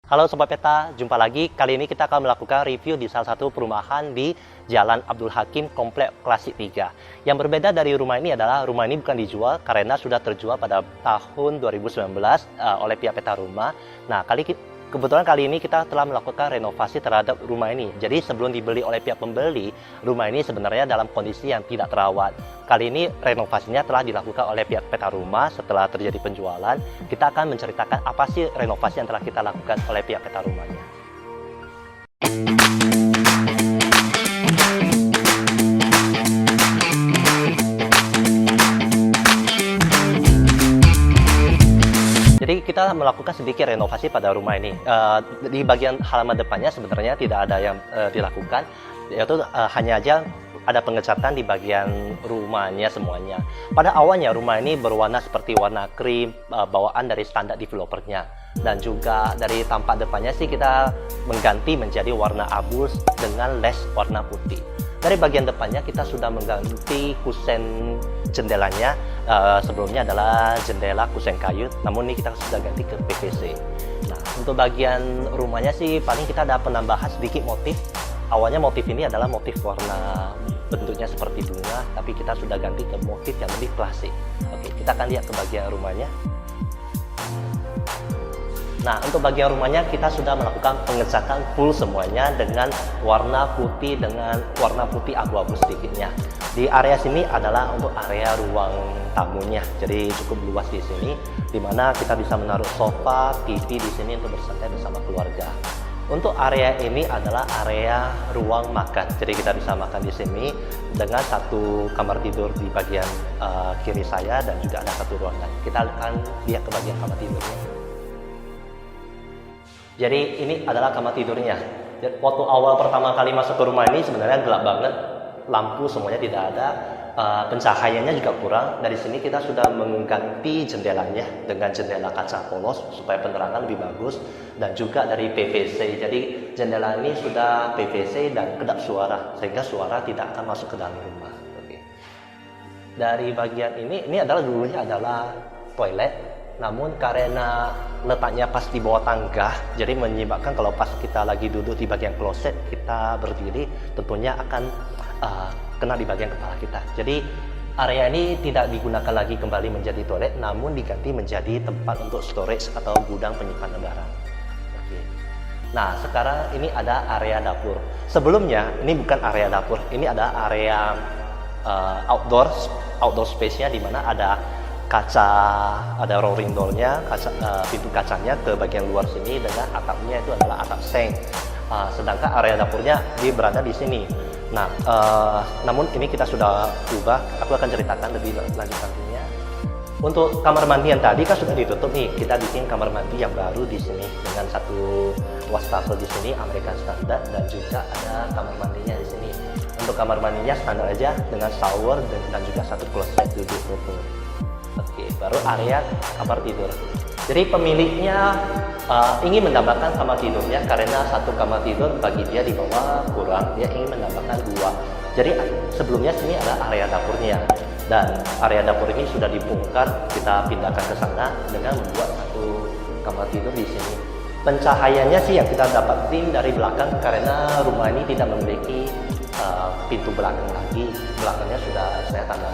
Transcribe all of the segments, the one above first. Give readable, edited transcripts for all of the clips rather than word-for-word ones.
Halo Sobat Peta, jumpa lagi. Kali ini kita akan melakukan review di salah satu perumahan di Jalan Abdul Hakim, Komplek Klasik 3. Yang berbeda dari rumah ini adalah rumah ini bukan dijual karena sudah terjual pada tahun 2019 oleh pihak Peta Rumah. Nah, kebetulan kali ini kita telah melakukan renovasi terhadap rumah ini. Jadi sebelum dibeli oleh pihak pembeli, rumah ini sebenarnya dalam kondisi yang tidak terawat. Kali ini renovasinya telah dilakukan oleh pihak Peta Rumah setelah terjadi penjualan. Kita akan menceritakan apa sih renovasi yang telah kita lakukan oleh pihak Peta Rumahnya. Jadi kita melakukan sedikit renovasi pada rumah ini. Di bagian halaman depannya sebenarnya tidak ada yang dilakukan, yaitu hanya aja ada pengecatan di bagian rumahnya semuanya. Pada awalnya rumah ini berwarna seperti warna krim, bawaan dari standar developernya. Dan juga dari tampak depannya sih kita mengganti menjadi warna abu dengan les warna putih. Dari bagian depannya kita sudah mengganti kusen jendelanya. Sebelumnya adalah jendela kusen kayu, namun ini kita sudah ganti ke PVC. Nah, untuk bagian rumahnya sih paling kita ada penambahan sedikit motif. Awalnya motif ini adalah motif warna bentuknya seperti bunga, tapi kita sudah ganti ke motif yang lebih klasik. Oke, kita akan lihat ke bagian rumahnya. Nah, untuk bagian rumahnya kita sudah melakukan pengecatan full semuanya dengan warna putih abu-abu sedikitnya. Di area sini adalah untuk area ruang tamunya, jadi cukup luas di sini, dimana kita bisa menaruh sofa, TV di sini untuk bersantai bersama keluarga. Untuk area ini adalah area ruang makan, jadi kita bisa makan di sini dengan satu kamar tidur di bagian kiri saya dan juga ada satu ruangan. Kita akan lihat ke bagian kamar tidurnya. Jadi ini adalah kamar tidurnya. Waktu awal pertama kali masuk ke rumah ini sebenarnya gelap banget, lampu semuanya tidak ada, pencahayaannya juga kurang. Dari sini kita sudah mengganti jendelanya dengan jendela kaca polos supaya penerangan lebih bagus, dan juga dari PVC. Jadi jendela ini sudah PVC dan kedap suara sehingga suara tidak akan masuk ke dalam rumah. Oke. Dari bagian ini adalah dulunya adalah toilet. Namun karena letaknya pas di bawah tangga, jadi menyebabkan kalau pas kita lagi duduk di bagian kloset, kita berdiri tentunya akan kena di bagian kepala kita. Jadi area ini tidak digunakan lagi kembali menjadi toilet, namun diganti menjadi tempat untuk storage atau gudang penyimpan barang. Oke. Nah, sekarang ini ada area dapur. Sebelumnya ini bukan area dapur, ini ada area outdoor space-nya, di mana ada kaca, ada rolling door-nya, pintu kacanya ke bagian luar sini, dengan atapnya itu adalah atap seng. Sedangkan area dapurnya berada di sini. Nah, namun ini kita sudah ubah. Aku akan ceritakan lebih lanjut nantinya. Untuk kamar mandi yang tadi kan sudah ditutup nih. Kita bikin kamar mandi yang baru di sini dengan satu wastafel di sini American Standard, dan juga ada kamar mandinya di sini. Untuk kamar mandinya standar aja dengan shower dan juga satu kloset duduk foto. Oke, baru area kamar tidur. Jadi pemiliknya ingin menambahkan kamar tidurnya karena satu kamar tidur bagi dia di bawah kurang, dia ingin menambahkan dua. Jadi sebelumnya sini ada area dapurnya, dan area dapur ini sudah dibongkar, kita pindahkan ke sana dengan membuat satu kamar tidur di sini. Pencahayaannya sih yang kita dapatin dari belakang karena rumah ini tidak memiliki pintu belakang lagi. Belakangnya sudah saya tanda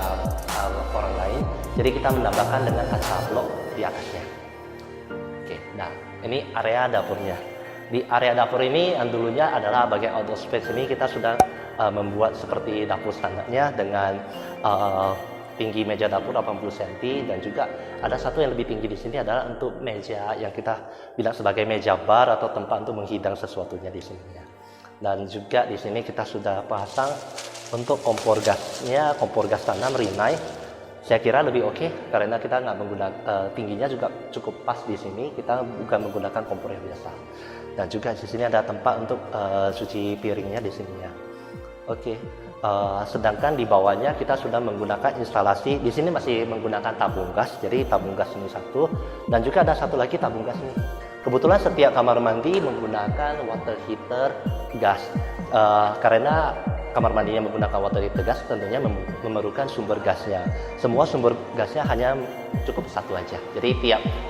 orang lain, jadi kita menambahkan dengan kaca blok di atasnya. Oke, nah ini area dapurnya. Di area dapur ini yang dulunya adalah bagian outdoor space, ini kita sudah membuat seperti dapur standarnya dengan tinggi meja dapur 80 cm, dan juga ada satu yang lebih tinggi di sini adalah untuk meja yang kita bilang sebagai meja bar atau tempat untuk menghidang sesuatunya di sini ya. Dan juga di sini kita sudah pasang untuk kompor gasnya, kompor gas tanam Rinnai. Saya kira lebih oke karena kita nggak menggunakan tingginya juga cukup pas di sini. Kita bukan menggunakan kompor yang biasa. Dan juga di sini ada tempat untuk cuci piringnya di sini ya. Oke. Sedangkan di bawahnya kita sudah menggunakan instalasi. Di sini masih menggunakan tabung gas. Jadi tabung gas ini satu, dan juga ada satu lagi tabung gas ini. Kebetulan setiap kamar mandi menggunakan water heater gas karena kamar mandinya menggunakan water heater gas, tentunya memerlukan sumber gasnya. Semua sumber gasnya hanya cukup satu aja. Jadi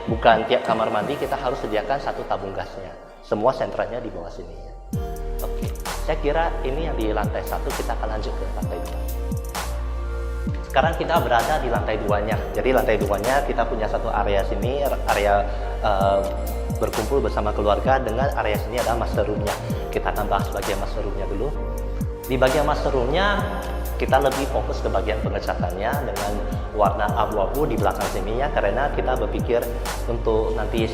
bukan tiap kamar mandi kita harus sediakan satu tabung gasnya. Semua sentralnya di bawah sini. Oke, saya kira ini yang di lantai 1, kita akan lanjut ke lantai 2. Sekarang kita berada di lantai 2-nya. Jadi lantai 2-nya kita punya satu area sini, area berkumpul bersama keluarga, dengan area sini ada master room-nya. Kita akan bahas bagian master room-nya dulu. Di bagian master room-nya kita lebih fokus ke bagian pengecatannya dengan warna abu-abu di belakang sininya, karena kita berpikir untuk nanti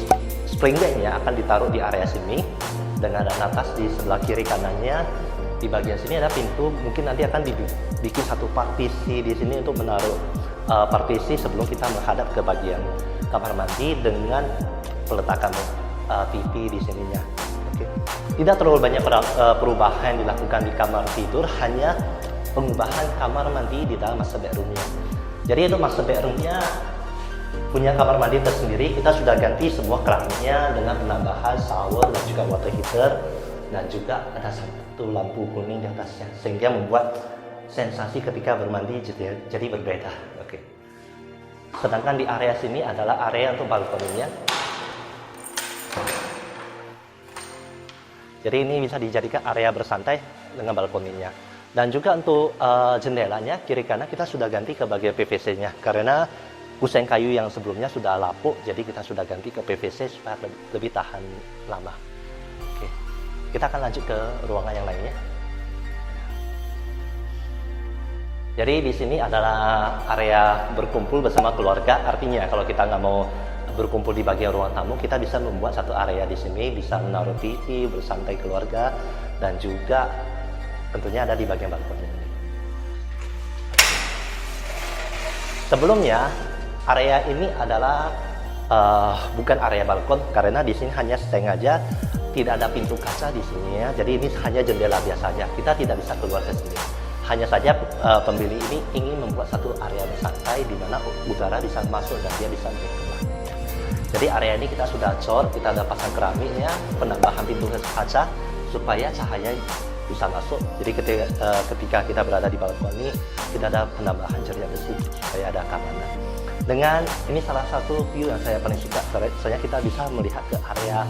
spring bed-nya akan ditaruh di area sini dengan ada atas di sebelah kiri kanannya. Di bagian sini ada pintu, mungkin nanti akan dibikin satu partisi di sini untuk menaruh partisi sebelum kita menghadap ke bagian kamar mandi dengan peletakan TV di sininya. Oke. Tidak terlalu banyak perubahan yang dilakukan di kamar tidur, hanya pengubahan kamar mandi di dalam master bedroom-nya. Jadi untuk master bedroom-nya punya kamar mandi tersendiri, kita sudah ganti semua keramiknya dengan penambahan shower dan juga water heater, dan juga ada satu lampu kuning di atasnya, sehingga membuat sensasi ketika bermandi jadi berbeda. Oke. Sedangkan di area sini adalah area untuk balkoninya. Jadi ini bisa dijadikan area bersantai dengan balkoninya. Dan juga untuk jendelanya kiri kanan kita sudah ganti ke bagian PVC-nya, karena kusen kayu yang sebelumnya sudah lapuk, jadi kita sudah ganti ke PVC supaya lebih tahan lama. Oke. Kita akan lanjut ke ruangan yang lainnya. Jadi di sini adalah area berkumpul bersama keluarga. Artinya kalau kita nggak mau berkumpul di bagian ruang tamu, kita bisa membuat satu area di sini, bisa menaruh TV, bersantai keluarga, dan juga tentunya ada di bagian balkon ini. Sebelumnya area ini adalah bukan area balkon, karena di sini hanya sengaja tidak ada pintu kaca di sini ya. Jadi ini hanya jendela biasa saja. Kita tidak bisa keluar ke sini. Hanya saja pembeli ini ingin membuat satu area bersantai di mana udara bisa masuk dan dia bisa keluar. Jadi area ini kita sudah cor, kita ada pasang keramiknya, penambahan pintu kaca supaya cahaya bisa masuk. Jadi ketika kita berada di balkon ini, kita ada penambahan ceria besi supaya ada keamanan. Dengan ini salah satu view yang saya paling suka, soalnya kita bisa melihat ke area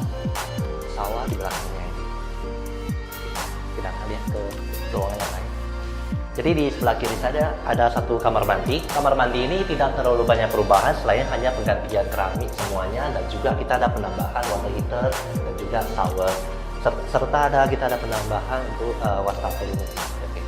sawah di belakangnya ini. Kita akan lihat ke ruangan yang lain. Jadi di sebelah kiri saja ada satu kamar mandi. Kamar mandi ini tidak terlalu banyak perubahan selain hanya penggantian keramik semuanya, dan juga kita ada penambahan water heater dan juga shower, serta kita ada penambahan untuk wastafel ini. Oke.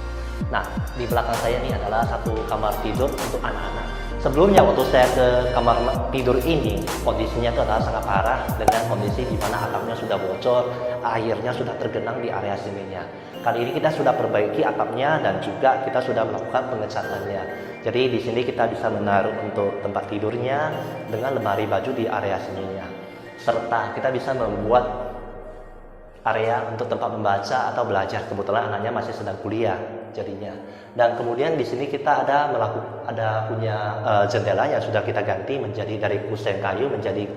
Nah, di belakang saya ini adalah satu kamar tidur untuk anak-anak. Sebelumnya waktu saya ke kamar tidur ini, kondisinya itu adalah sangat parah dengan kondisi di mana atapnya sudah bocor, airnya sudah tergenang di area sininya. Kali ini kita sudah perbaiki atapnya dan juga kita sudah melakukan pengecatannya. Jadi di sini kita bisa menaruh untuk tempat tidurnya dengan lemari baju di area sininya. Serta kita bisa membuat area untuk tempat membaca atau belajar. Kebetulan anaknya masih sedang kuliah jadinya. Dan kemudian di sini kita ada punya jendela yang sudah kita ganti menjadi dari kusen kayu menjadi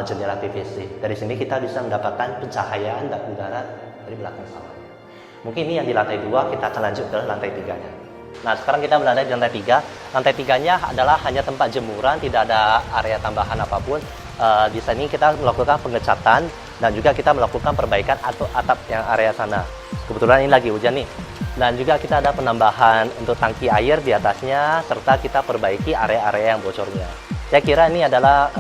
jendela PVC. Dari sini kita bisa mendapatkan pencahayaan dan udara dari belakang sawahnya. Mungkin ini yang di lantai 2, kita akan lanjut ke lantai 3-nya. Nah, sekarang kita berada di lantai 3. Lantai 3-nya adalah hanya tempat jemuran, tidak ada area tambahan apapun. Di sini kita melakukan pengecatan dan juga kita melakukan perbaikan atau atap yang area sana. Kebetulan ini lagi hujan nih. Dan juga kita ada penambahan untuk tangki air di atasnya, serta kita perbaiki area-area yang bocornya. Saya kira ini adalah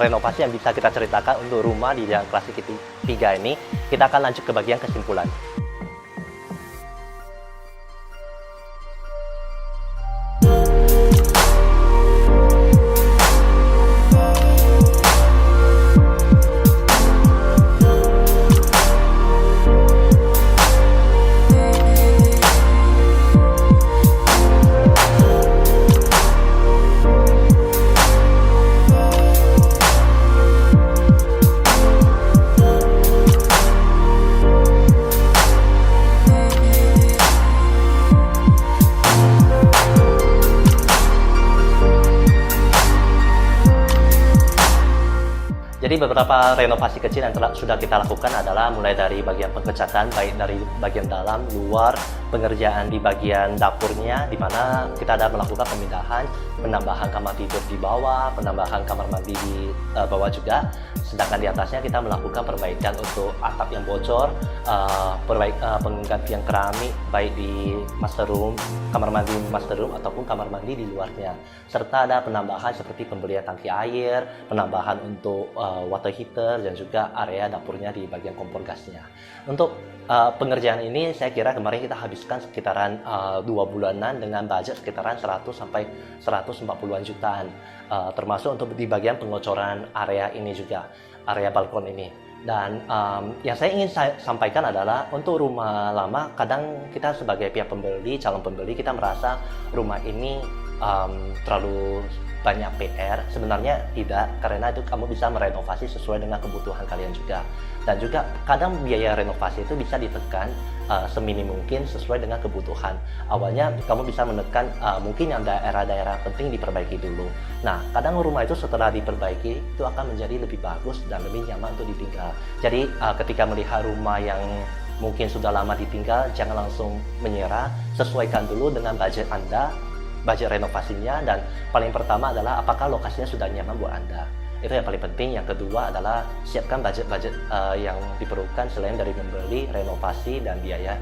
renovasi yang bisa kita ceritakan untuk rumah di Jalan Klasik 3 ini. Kita akan lanjut ke bagian kesimpulan. beberapa renovasi kecil yang sudah kita lakukan adalah mulai dari bagian pengecatan, baik dari bagian dalam, luar, pengerjaan di bagian dapurnya, di mana kita ada melakukan pemindahan, penambahan kamar tidur di bawah, penambahan kamar mandi di bawah juga. Sedangkan di atasnya kita melakukan perbaikan untuk atap yang bocor, penggantian keramik baik di master room, kamar mandi master room ataupun kamar mandi di luarnya. Serta ada penambahan seperti pembelian tangki air, penambahan untuk water heater dan juga area dapurnya di bagian kompor gasnya. Untuk pengerjaan ini saya kira kemarin kita habiskan sekitaran 2 bulanan dengan budget sekitaran 100 sampai 140-an jutaan, termasuk untuk di bagian pengocoran area ini juga, area balkon ini. Dan yang saya ingin sampaikan adalah untuk rumah lama, kadang kita sebagai pihak pembeli, calon pembeli, kita merasa rumah ini terlalu banyak PR. Sebenarnya tidak, karena itu kamu bisa merenovasi sesuai dengan kebutuhan kalian juga. Dan juga kadang biaya renovasi itu bisa ditekan seminim mungkin sesuai dengan kebutuhan. Awalnya kamu bisa menekan mungkin yang daerah-daerah penting diperbaiki dulu. Nah, kadang rumah itu setelah diperbaiki itu akan menjadi lebih bagus dan lebih nyaman untuk ditinggal. Jadi ketika melihat rumah yang mungkin sudah lama ditinggal, jangan langsung menyerah. Sesuaikan dulu dengan budget Anda, budget renovasinya, dan paling pertama adalah apakah lokasinya sudah nyaman buat Anda. Itu yang paling penting. Yang kedua adalah siapkan budget-budget yang diperlukan selain dari membeli, renovasi, dan biaya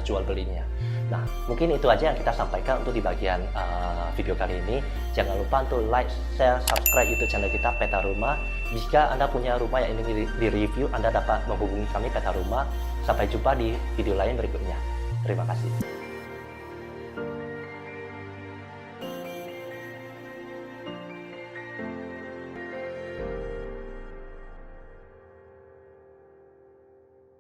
jual belinya. Nah, mungkin itu aja yang kita sampaikan untuk di bagian video kali ini. Jangan lupa untuk like, share, subscribe YouTube channel kita Peta Rumah. Jika Anda punya rumah yang ingin di-review, Anda dapat menghubungi kami Peta Rumah. Sampai jumpa di video lain berikutnya. Terima kasih.